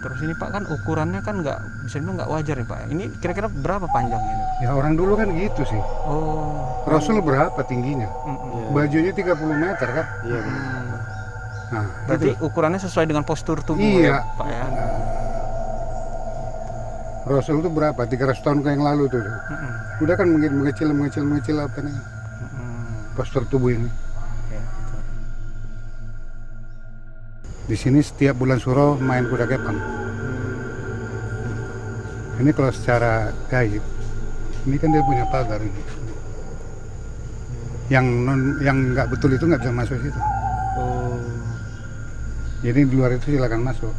Terus ini Pak kan ukurannya kan bisa dibilang nggak wajar nih Pak. Ini kira-kira berapa panjangnya ini? Ya orang dulu kan gitu sih. Oh. Rasul berapa tingginya? Bajunya 30 meter kan? Iya benar. Nah, Berarti gitu. ukurannya sesuai dengan postur tubuh Iya. ya Pak ya. Rasul itu berapa? 300 tahun yang lalu tuh. Udah kan mengecil apa nih? Postur tubuh ini. Oke. Di sini setiap bulan Suro main kuda kepang. Ini kalau secara gaib, ini kan dia punya pagar ini. Yang nggak betul itu nggak bisa masuk situ. Oh. Jadi di luar itu silakan masuk.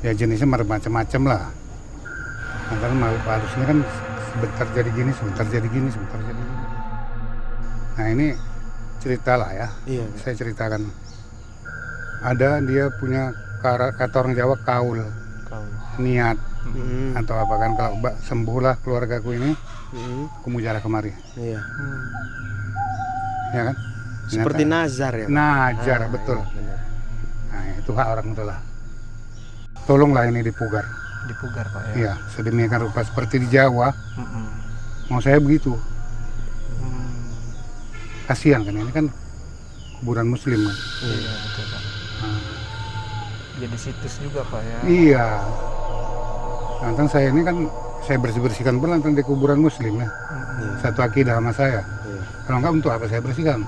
Ya jenisnya macam-macam lah. Karena makhluk halusnya kan sebentar jadi gini, sebentar jadi gini, sebentar jadi gini. Nah ini cerita lah ya. Iya. Saya ceritakan. Ada dia punya kata orang Jawa kaul, niat atau apa kan, kalau sembuhlah keluargaku ini, aku mau jalan kemari. Iya. Ya kan? Seperti nazar ya. Pak? Nazar, betul. Iya, benar. Nah itu hak orang tua lah. Tolonglah ini dipugar. Dipugar Pak ya. Iya, sedemikian rupa seperti di Jawa. Mau saya begitu. Kasihan kan, ini kan kuburan Muslim kan. Iya betul Pak. Jadi situs juga Pak ya. Iya. Lantaran saya ini kan saya bersihkan pun lantaran di kuburan Muslim ya. Satu akidah sama saya. Iya. Kalau enggak untuk apa saya bersihkan?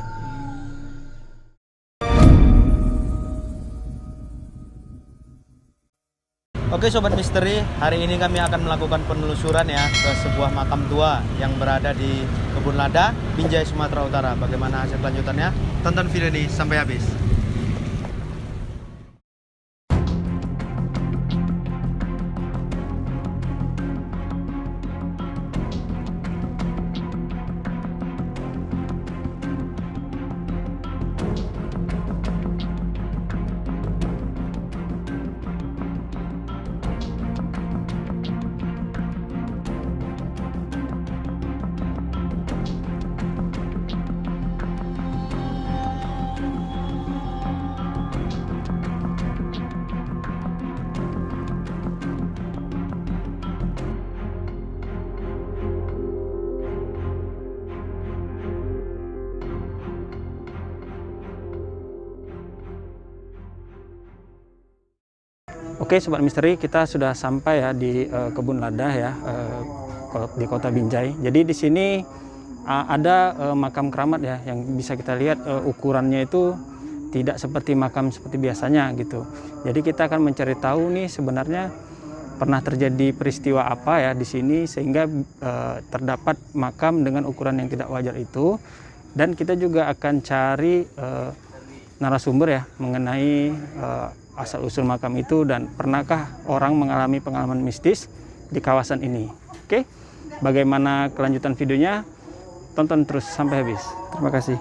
Oke Sobat Misteri, hari ini kami akan melakukan penelusuran ya ke sebuah makam tua yang berada di Kebun Lada, Binjai, Sumatera Utara. Bagaimana hasil lanjutannya? Tonton video ini sampai habis. Oke Sobat Misteri, kita sudah sampai ya di Kebun Lada ya, di Kota Binjai. Jadi di sini ada makam keramat ya, yang bisa kita lihat ukurannya itu tidak seperti makam seperti biasanya gitu. Jadi kita akan mencari tahu nih sebenarnya pernah terjadi peristiwa apa ya di sini sehingga terdapat makam dengan ukuran yang tidak wajar itu. Dan kita juga akan cari narasumber ya mengenai asal-usul makam itu dan pernahkah orang mengalami pengalaman mistis di kawasan ini. Oke, bagaimana kelanjutan videonya? Tonton terus sampai habis. Terima kasih.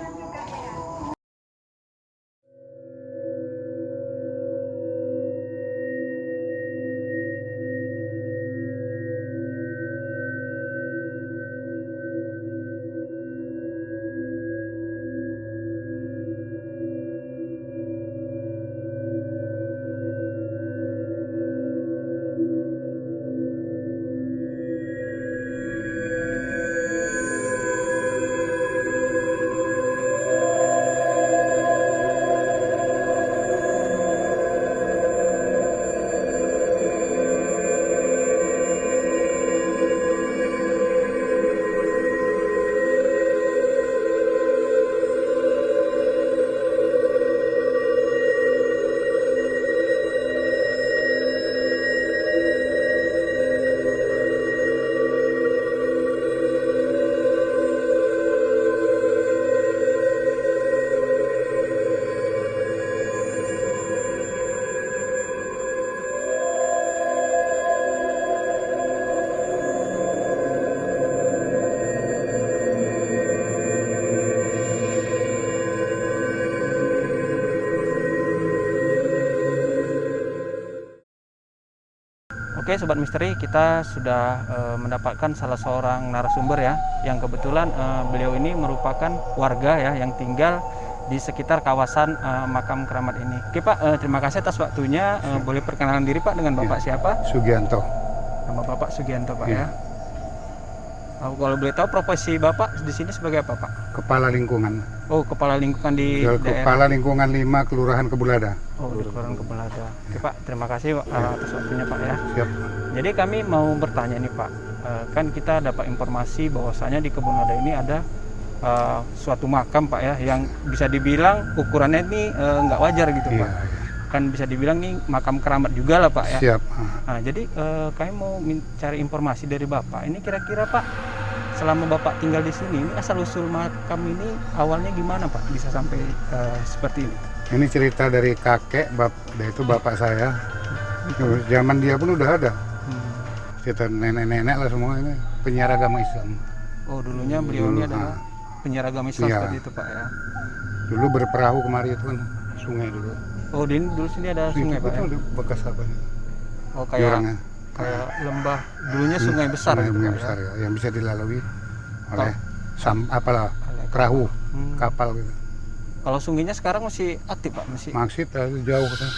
Oke Sobat Misteri, kita sudah mendapatkan salah seorang narasumber ya, yang kebetulan beliau ini merupakan warga ya yang tinggal di sekitar kawasan makam keramat ini. Oke Pak, terima kasih atas waktunya. Boleh perkenalan diri Pak dengan Bapak siapa? Sugianto. Nama Bapak Sugianto Pak Ya. ya. Kalau boleh tahu profesi Bapak di sini sebagai apa Pak? Kepala lingkungan. Oh, kepala lingkungan di daerah. Kepala lingkungan 5 Kelurahan Kebulada. Oh, di Kelurahan Kebulada. Oke Pak, terima kasih Pak, atas waktunya Pak ya. Siap. Jadi kami mau bertanya nih Pak, kan kita dapat informasi bahwasanya di Kebulada ini ada suatu makam Pak ya, yang bisa dibilang ukurannya ini nggak wajar gitu Iya, Pak. iya. Kan bisa dibilang nih makam keramat juga lah Pak ya. Siap. Nah, jadi kami mau cari informasi dari Bapak. Ini kira-kira Pak, selama Bapak tinggal di sini, ini asal usul makam ini awalnya gimana Pak? Bisa sampai seperti ini? Ini cerita dari kakek, itu bapak saya. Zaman dia pun udah ada. Cerita nenek-nenek lah semua ini penyiar agama Islam. Oh, dulunya beliau ini Dulu, adalah penyiar agama Islam Iya. seperti itu Pak ya. Dulu berperahu kemari itu kan sungai dulu. Oh, dulu sini ada sungai Pak ya. Betul, bekas apa nih? Oh, kayak Jurangnya. kayak lembah. Dulunya sungai besar gitu Sungai Pak besar ya. ya, yang bisa dilalui oleh perahu, kapal gitu. Kalau sungainya sekarang masih aktif Pak, masih. Maksud jauh kan?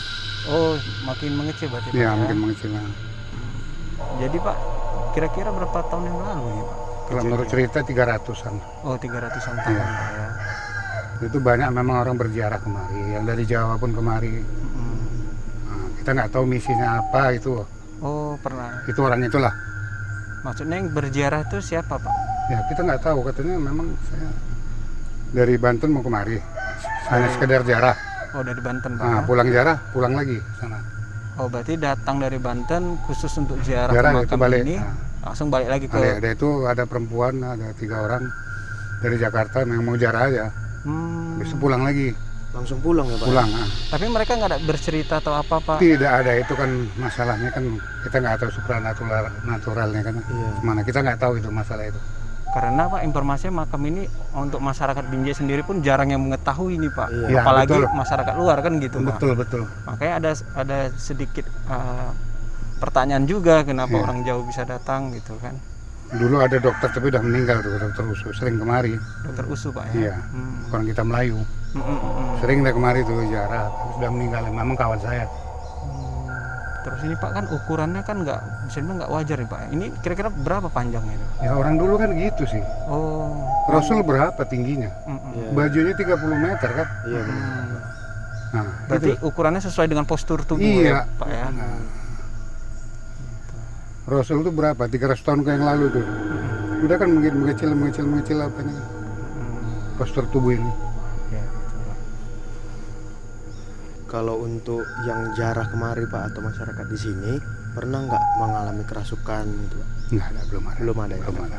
Oh, makin mengecil berarti Pak. Iya, ya? mungkin mengecil. Jadi Pak, kira-kira berapa tahun yang lalu ini Pak? Kalau menurut cerita 300-an. Oh, 300-an tahun Iya. Pak ya. Itu banyak memang orang berziarah kemari, yang dari Jawa pun kemari. Nah, kita nggak tahu misinya apa itu. Oh, pernah. Itu orang itulah. Maksudnya yang berziarah itu siapa Pak? Ya kita nggak tahu, katanya memang saya dari Banten mau kemari, hanya sekedar ziarah. Oh, dari Banten Pak. Nah, ya? pulang ziarah, pulang lagi sana. Oh, berarti datang dari Banten khusus untuk ziarah Ziarah ke itu makam balik. ini, Nah, langsung balik lagi ke. ada itu ada perempuan, ada 3 orang dari Jakarta yang mau ziarah aja. Bisa pulang lagi, Langsung pulang ya Pak? pulang. Nah. Tapi mereka nggak ada bercerita atau apa Pak? Tidak ada, itu kan masalahnya kan kita nggak tahu naturalnya kan. Iya. Mana kita nggak tahu itu masalah itu. Karena Pak, informasinya makam ini untuk masyarakat Binjai sendiri pun jarang yang mengetahui nih Pak. Iya. Ya, Apalagi betul. masyarakat luar kan gitu Pak. Betul betul. Makanya ada sedikit pertanyaan juga kenapa Iya. orang jauh bisa datang gitu kan. Dulu ada dokter tapi udah meninggal tuh, dokter Usu, sering kemari. Dokter Usu Pak ya. Iya. Orang kita Melayu. Sering dia kemari tuh ziarah, sudah meninggal. Memang kawan saya. Terus ini Pak kan ukurannya kan nggak, bisa dibilang nggak wajar nih Pak. Ini kira-kira berapa panjangnya itu? Ya orang dulu kan gitu sih. Oh. Rasul berapa tingginya? Iya. Bajunya 30 meter kan? Iya. benar. Nah, Berarti itu. ukurannya sesuai dengan postur tubuh Iya. ya Pak ya. Nah, Rasul itu berapa? 300 tahun ke yang lalu tuh. Udah kan mengecil apanya. Postur tubuh ini. Ya, gitu, Pak. Kalau untuk yang jarah kemari Pak atau masyarakat di sini pernah nggak mengalami kerasukan gitu Pak? Enggak ada, belum ada. Belum ada ya? Belum ada.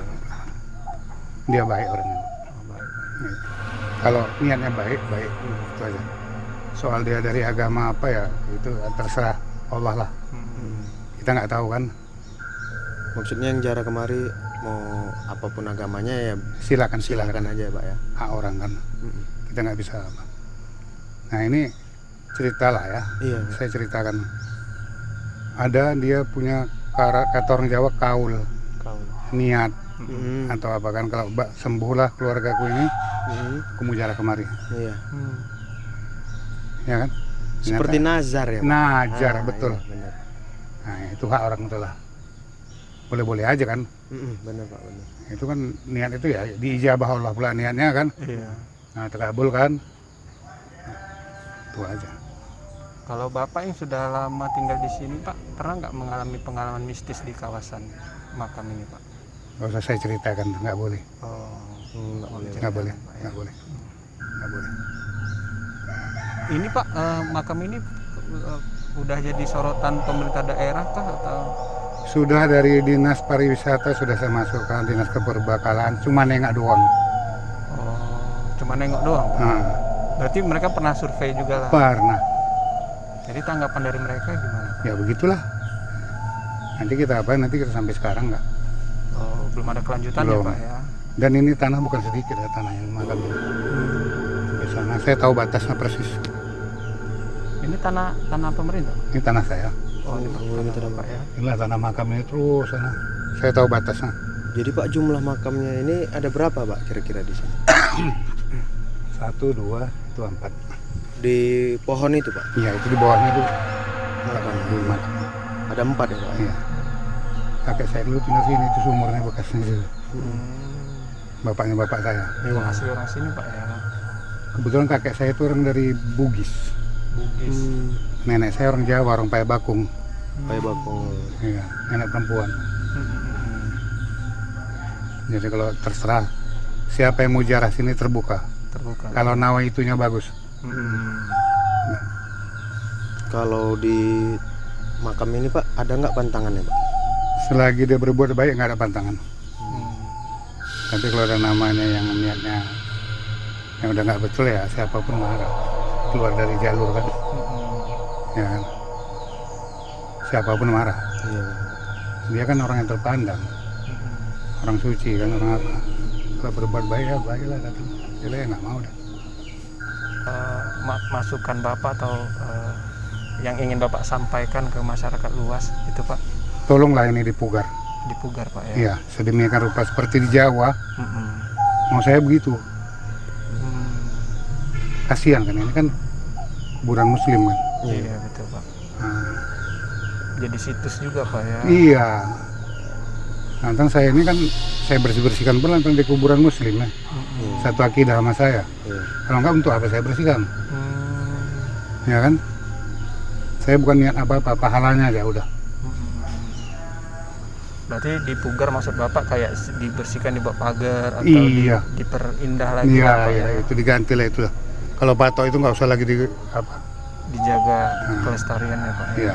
Dia baik orangnya. Oh, baik. Ya. Kalau niatnya baik, itu aja. Soal dia dari agama apa ya, itu terserah Allah lah. Kita nggak tahu kan. Maksudnya yang jarah kemari mau apapun agamanya ya Silakan silakan aja Pak ya. hak orang kan. Kita nggak bisa apa. Nah ini cerita lah ya. Iya. Saya ceritakan. Ada dia punya kata orang Jawa kaul, niat atau apa kan, kalau sembuhlah keluargaku ini, aku mau ziarah kemari. Iya. Ya kan? Seperti nazar ya Pak? Najar, Ah, betul. Iya, benar. Nah itu hak orang itu lah. Boleh-boleh aja kan. Benar Pak, benar. Itu kan niat itu ya diijabah Allah pula niatnya kan. Iya. Nah terkabul kan. Itu aja. Kalau Bapak yang sudah lama tinggal di sini Pak, pernah nggak mengalami pengalaman mistis di kawasan makam ini Pak? Gak usah saya ceritakan, nggak boleh. Oh, Nggak boleh. Nggak boleh, Pak, ya. nggak boleh. Nggak boleh. Ini Pak, makam ini udah jadi sorotan pemerintah daerah kah atau? Sudah dari dinas pariwisata sudah saya masukkan, dinas keperbakalan, cuma nengok doang. Oh, cuma nengok doang Pak? Nah, Berarti mereka pernah survei juga lah? pernah. Jadi tanggapan dari mereka gimana Pak? Ya begitulah. Nanti kita apa? Nanti kita sampai sekarang nggak. Oh, belum ada kelanjutan Belum. ya Pak ya? Dan ini tanah bukan sedikit ya, tanah yang makam ini. Di sana saya tahu batasnya persis. Ini tanah pemerintah? Ini tanah saya. Oh, ini tanah Pak ya? Inilah tanah makamnya terus sana. Saya tahu batasnya. Jadi Pak, jumlah makamnya ini ada berapa Pak kira-kira di sini? 1, 2, Itu 4. Di pohon itu Pak? Iya, itu di bawahnya tuh Makam. makam. Ada 4 ya Pak? Iya. Kakek saya dulu tinggal sini, itu sumurnya bekasnya itu. Bapaknya bapak saya. Memang asli orang sini Pak ya. Kebetulan kakek saya itu orang dari Bugis. Bugis. Nenek saya orang Jawa, orang Payabakung. Payabakung. Iya, nenek perempuan. Jadi kalau terserah siapa yang mau jarah sini terbuka. Terbuka. Kalau nawa itunya bagus. Kalau di makam ini Pak, ada nggak pantangannya Pak? Selagi dia berbuat baik nggak ada pantangan. Tapi kalau ada namanya yang niatnya yang udah nggak betul ya siapapun marah. Keluar dari jalur kan. Ya kan. Siapapun marah. Iya. Dia kan orang yang terpandang. Orang suci kan, orang apa. Kalau berbuat baik ya baiklah datang. Jadi ya nggak mau dah. Masukan Bapak atau yang ingin Bapak sampaikan ke masyarakat luas itu Pak, Tolonglah ini dipugar. dipugar Pak ya. Iya, sedemikian rupa seperti di Jawa. Mau saya begitu. Kasihan kan, ini kan kuburan muslim kan. Iya betul Pak. Jadi situs juga Pak ya. Iya. Nantang saya ini kan saya bersih-bersihkan pula tentang di kuburan muslim ya. Satu akidah sama saya. Kalau enggak untuk apa saya bersihkan? Ya kan? Saya bukan niat apa-apa, pahalanya aja udah. Berarti dipugar maksud Bapak kayak dibersihkan, dibuat pagar atau Iya. diperindah lagi Iya, Pak iya, itu diganti lah itu. Kalau patok itu nggak usah lagi di apa? dijaga kelestariannya Pak ya. Iya.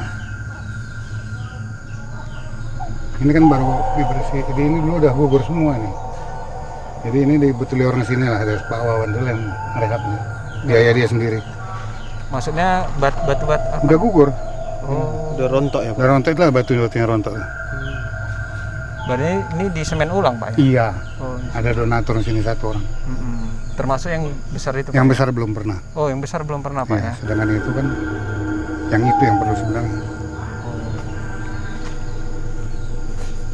Ini kan baru dibersih. Jadi ini dulu udah gugur semua nih. Jadi ini dibetuli orang sini lah, ada Pak Wawan dulu yang merehabnya. Biaya dia sendiri. Maksudnya batu-batu apa? Udah gugur. Oh, Udah rontok ya Pak? Udah rontok lah batu-batunya rontok. berarti ini di semen ulang Pak ya? Iya. Oh, Ada donatur di sini satu orang. termasuk yang besar itu Pak? Yang besar belum pernah. Oh, yang besar belum pernah Pak ya? Ya, sedangkan itu kan yang itu yang perlu sebenarnya.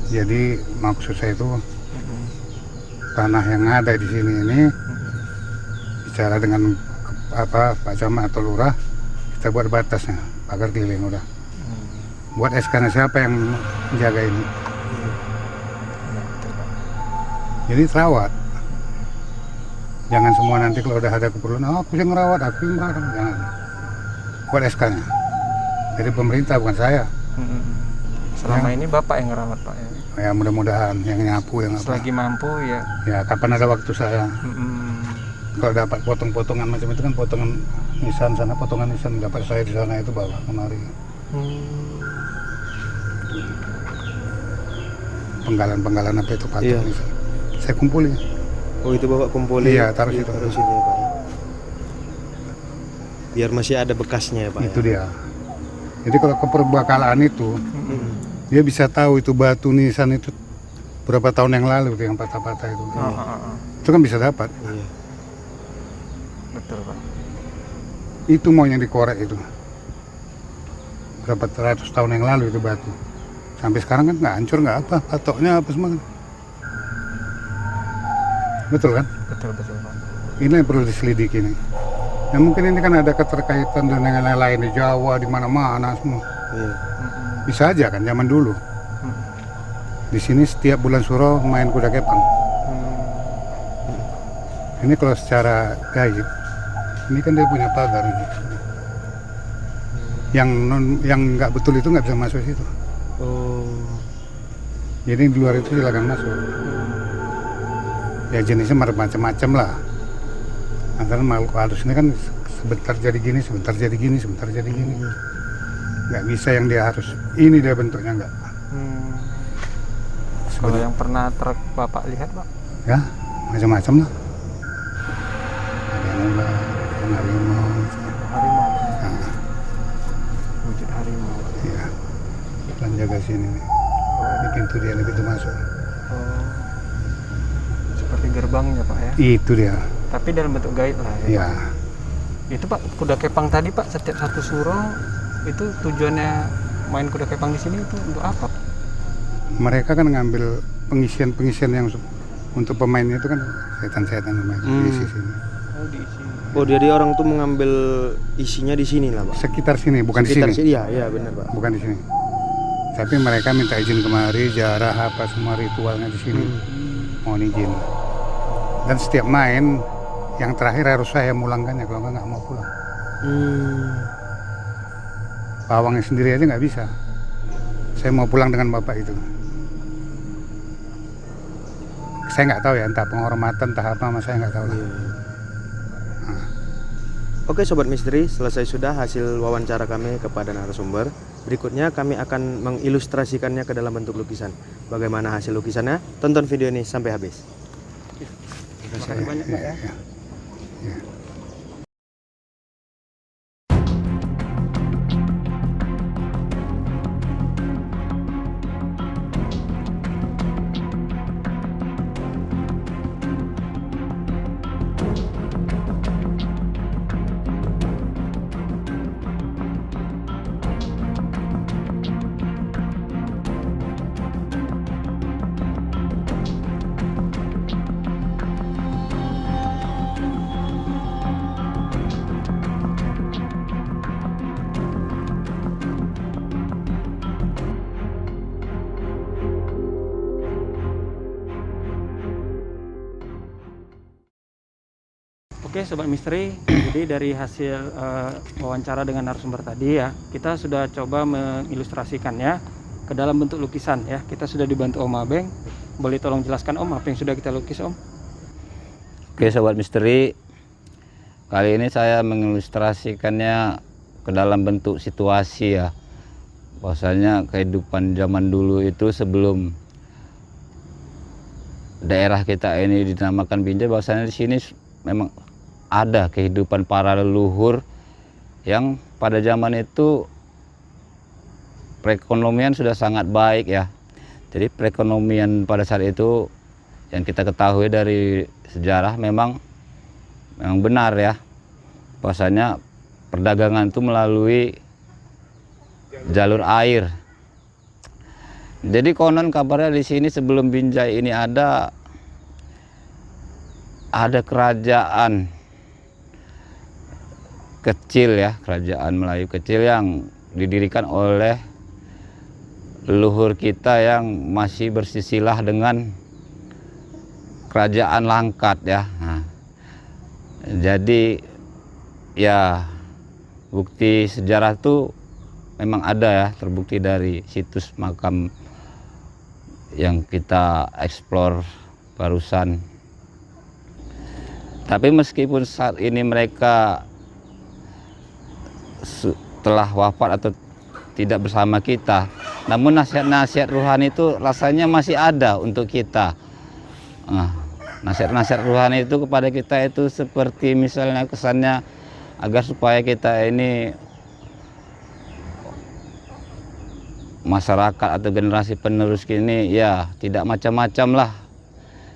Jadi maksud saya itu tanah yang ada di sini ini bicara dengan apa Pak Camat atau Lurah, kita buat batasnya pagar keliling udah. Buat SK-nya siapa yang menjaga ini? Jadi terawat. Jangan semua nanti kalau udah ada keperluan, oh, aku yang ngerawat, aku yang merawat, jangan. Buat SK-nya. Jadi pemerintah bukan saya. Selama ini Bapak yang ngerawat Pak ya? Ya mudah-mudahan yang nyapu yang apa. Selagi mampu ya. Ya kapan ada waktu saya. Kalau dapat potong-potongan macam itu kan potongan nisan sana, potongan nisan dapat saya di sana itu bawa kemari. Penggalan-penggalan apa itu patok Iya. nisan. Saya kumpulin. Oh itu Bapak kumpulin? Iya, taruh situ. Taruh sini ya Pak. Biar masih ada bekasnya ya Pak. Itu dia. Jadi kalau keperbakalaan itu, dia bisa tahu itu batu nisan itu berapa tahun yang lalu yang patah-patah itu. Itu kan bisa dapat. Iya. Betul Pak. Itu mau yang dikorek itu. Berapa ratus tahun yang lalu itu batu. Sampai sekarang kan nggak hancur, nggak apa, patoknya apa semua. Betul kan? Betul Pak. Ini yang perlu diselidiki nih. Ya mungkin ini kan ada keterkaitan dengan yang lain di Jawa, di mana-mana semua. Iya. Bisa aja kan zaman dulu. Di sini setiap bulan Suro main kuda kepang. Ini kalau secara gaib, ini kan dia punya pagar ini. Yang nggak betul itu nggak bisa masuk situ. Oh. Jadi di luar itu silakan masuk. Ya jenisnya macam-macam lah. Antara makhluk halus ini kan sebentar jadi gini, sebentar jadi gini, sebentar jadi gini. Nggak bisa yang dia harus ini dia bentuknya nggak. Kalau yang pernah Bapak lihat Pak? Ya macam-macam lah. Ada yang ular, ada yang harimau. Harimau. Nah, Wujud harimau. iya. Dan jaga sini nih. Ini pintu dia, ini pintu masuk. Oh. Seperti gerbangnya Pak ya? Itu dia. Tapi dalam bentuk gaib lah ya? Iya. Itu Pak, kuda kepang tadi Pak, setiap satu suro itu tujuannya main kuda kepang di sini itu untuk apa? Mereka kan ngambil pengisian yang untuk pemainnya itu kan setan-setan pemain diisi sini. Oh diisi. Oh, jadi orang tuh mengambil isinya di sini lah, Pak. Sekitar sini, bukan Sekitar di sini. Iya, iya benar, Pak. Bukan di sini. Tapi mereka minta izin kemari, jarah apa semua ritualnya di sini. Mohon izin. Dan setiap main, yang terakhir harus saya mulangkannya, kalau nggak mau pulang. Pawangnya sendiri aja nggak bisa. Saya mau pulang dengan bapak itu. Saya nggak tahu ya, entah penghormatan, entah apa, saya nggak tahu lah. Oke Sobat Misteri, selesai sudah hasil wawancara kami kepada narasumber. Berikutnya kami akan mengilustrasikannya ke dalam bentuk lukisan. Bagaimana hasil lukisannya? Tonton video ini sampai habis. Terima kasih banyak Pak ya. Oke Sobat Misteri, jadi dari hasil wawancara dengan narasumber tadi ya, kita sudah coba mengilustrasikannya ke dalam bentuk lukisan ya. Kita sudah dibantu Om Abeng. Boleh tolong jelaskan Om apa yang sudah kita lukis Om? Oke Sobat Misteri, kali ini saya mengilustrasikannya ke dalam bentuk situasi ya. Bahwasanya kehidupan zaman dulu itu sebelum daerah kita ini dinamakan Binjai, bahwasanya di sini memang ada kehidupan para leluhur yang pada zaman itu perekonomian sudah sangat baik ya. Jadi perekonomian pada saat itu yang kita ketahui dari sejarah memang benar ya. Bahwasanya perdagangan itu melalui jalur air. Jadi konon kabarnya di sini sebelum Binjai ini ada kerajaan kecil ya, kerajaan Melayu kecil yang didirikan oleh leluhur kita yang masih bersisilah dengan kerajaan Langkat ya. Nah, jadi ya bukti sejarah itu memang ada ya, terbukti dari situs makam yang kita eksplor barusan. Tapi meskipun saat ini mereka telah wafat atau tidak bersama kita, namun nasihat-nasihat rohani itu rasanya masih ada untuk kita. Nasihat-nasihat rohani itu kepada kita itu seperti misalnya kesannya agar supaya kita ini masyarakat atau generasi penerus kini ya tidak macam-macam lah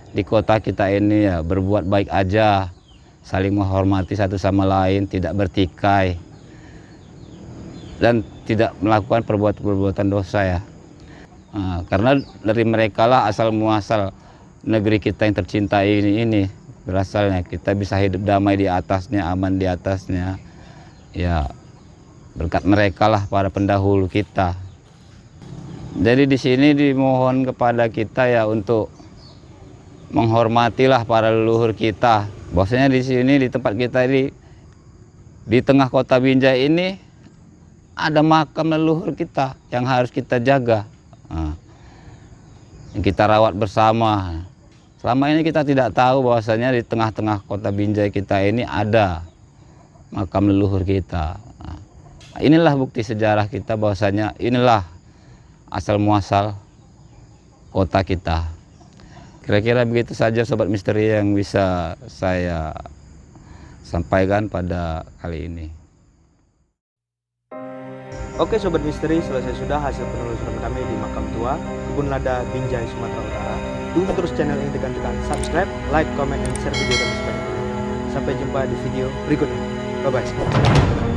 di kota kita ini ya, berbuat baik aja, saling menghormati satu sama lain, tidak bertikai dan tidak melakukan perbuatan-perbuatan dosa ya. Karena dari mereka lah asal muasal negeri kita yang tercinta ini berasalnya, kita bisa hidup damai di atasnya, aman di atasnya ya, berkat mereka lah para pendahulu kita. Jadi di sini dimohon kepada kita ya untuk menghormatilah para leluhur kita. Bahwasanya di sini di tempat kita ini di tengah kota Binjai ini ada makam leluhur kita yang harus kita jaga, yang kita rawat bersama. Selama ini kita tidak tahu bahwasanya di tengah-tengah kota Binjai kita ini ada makam leluhur kita. Inilah bukti sejarah kita bahwasanya inilah asal muasal kota kita. Kira-kira begitu saja Sobat Misteri yang bisa saya sampaikan pada kali ini. Oke Sobat Misteri, selesai sudah hasil penelusuran kami di makam tua Kebun Lada Binjai Sumatera Utara. Dukung terus channel ini dengan tekan subscribe, like, comment, dan share video kami sebanyak-banyaknya. Sampai jumpa di video berikutnya. Bye bye.